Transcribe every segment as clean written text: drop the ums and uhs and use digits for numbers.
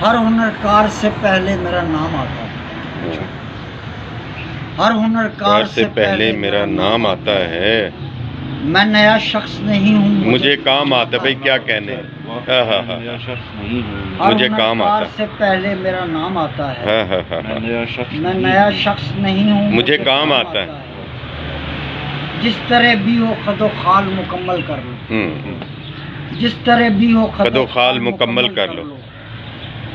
ہر ہنرکار سے پہلے میرا نام آتا ہے، ہر ہنرکار سے پہلے میرا نام آتا ہے۔ میں نیا شخص نہیں ہوں، مجھے کام آتا ہے۔ بھائی کیا کہنے، مجھے کام آتا ہے، سے پہلے میرا نام آتا ہے۔ ہے۔ میں نیا شخص نہیں ہوں، مجھے کام آتا ہے۔ جس طرح بھی ہو خد و خال مکمل کر لو، جس طرح بھی ہو خد و خال مکمل کر لو۔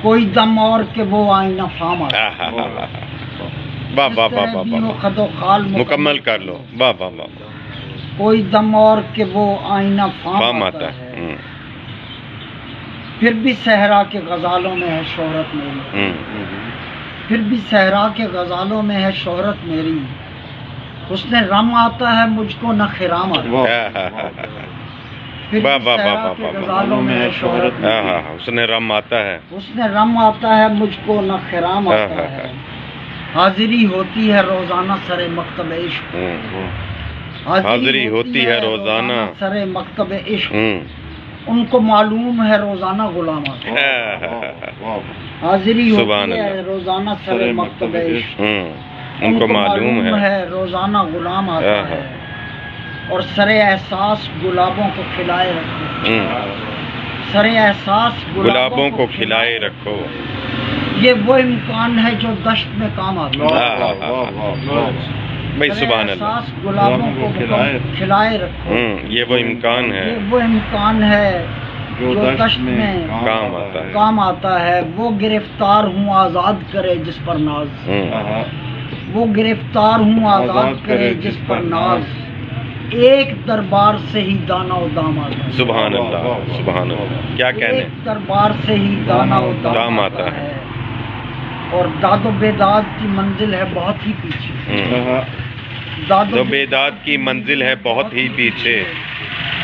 کوئی دم اور کہ وہ آئینہ فام آتا ہے، واہ واہ واہ واہ واہ، خد و خال مکمل کر لو۔ واہ واہ واہ، کوئی دم اور کہ وہ آئینہ فام آتا ہے۔ پھر بھی صحرا کے غزالوں میں ہے شہرت میری، پھر بھی صحرا کے غزالوں میں ہے شہرت میری۔ حسن رم آتا ہے مجھ کو نہ خرام آتا ہے، پھر بھی صحرا کے غزالوں میں ہے شہرت میری۔ حسن رم آتا ہے، حسن رم آتا ہے مجھ کو نہ خرام آتا ہے۔ حاضری ہوتی ہے روزانہ سر مکتب عشق، حاضری ہوتی ہے روزانہ سر مکتب عشق۔ ان کو معلوم ہے روزانہ غلام آتا ہے، حاضری ہوتی ہے روزانہ سر مکتب عشق۔ ان کو معلوم ہے روزانہ غلام آتا ہے، اور سر احساس گلابوں کو کھلائے رکھو، سر احساس گلابوں کو کھلائے رکھو۔ یہ وہ امکان ہے جو دشت میں کام آتا ہے، بھائی سبحان اللہ، احساس گلابوں کو کھلائے رکھو۔ یہ وہ امکان ہے، یہ وہ امکان ہے جو دشت میں کام آتا ہے۔ وہ گرفتار ہوں آزاد کرے جس پر ناز، وہ گرفتار ہوں آزاد کرے جس پر ناز۔ ایک دربار سے ہی دانا و دام آتا ہے، سبحان اللہ سبحان اللہ، کیا کہنے، ایک دربار سے ہی دانا و دام آتا ہے۔ اور داد و بیداد کی منزل ہے بہت ہی پیچھے، داد و بیداد کی منزل ہے بہت ہی پیچھے۔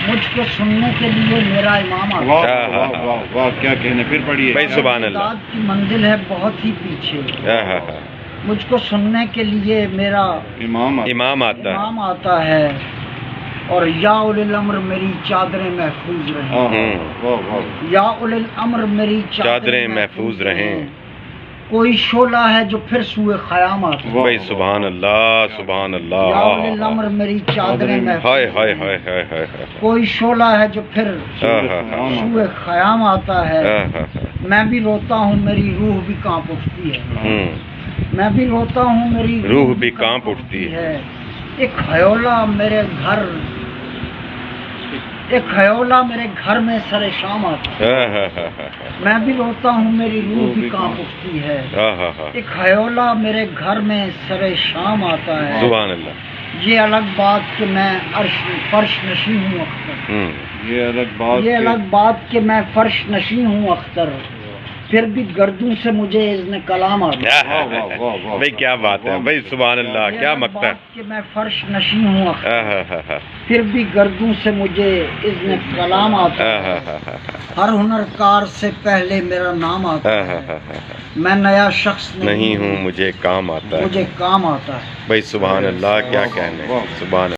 مجھ کو سننے کے لیے میرا امام آتا ہے، واہ کیا کہنے، پھر پڑھیے۔ بھائی سبحان اللہ، بیداد کی منزل ہے بہت ہی پیچھے، مجھ کو سننے کے لیے میرا امام آتا ہے۔ اور یا اولی الامر میری چادریں محفوظ رہیں، یا اولی الامر میری چادریں محفوظ رہیں۔ کوئی شعلہ ہے جو پھر سوئے خیام آتا ہے، بھائی سبحان اللہ سبحان اللہ، یا اولی الامر میری چادریں محفوظ ہائے رہیں۔ ہائے ہائے ہائے ہائے، کوئی شعلہ ہے جو پھر سوئے خیام آتا ہے۔ میں بھی روتا ہوں میری روح بھی کانپ اٹھتی ہے، میں بھی روتا ہوں میری روح بھی کانپ اٹھتی ہے۔ ایک خیولہ میرے گھر، ایک خیولہ میرے گھر میں سر شام آتا ہے، میں بھی روتا ہوں میری روح بھی کانپ اٹھتی ہے۔ ایک خیولہ میرے گھر میں سر شام آتا ہے، سبحان اللہ، یہ الگ بات کہ میں فرش نشین ہوں اختر، یہ الگ بات کہ میں فرش نشین ہوں اختر، پھر بھی گردوں سے مجھے اذن کلام آتا ہے۔ بھائی کیا بات ہے، بھئی سبحان اللہ، کیا مقطع ہے کہ میں فرش نشین ہوں اختر، پھر بھی گردوں سے مجھے اذن کلام آتا ہے۔ ہر ہنرکار سے پہلے میرا نام آتا ہے، میں نیا شخص نہیں ہوں، مجھے کام آتا ہے، مجھے کام آتا ہے۔ بھئی سبحان اللہ، کیا کہنے، سبحان اللہ۔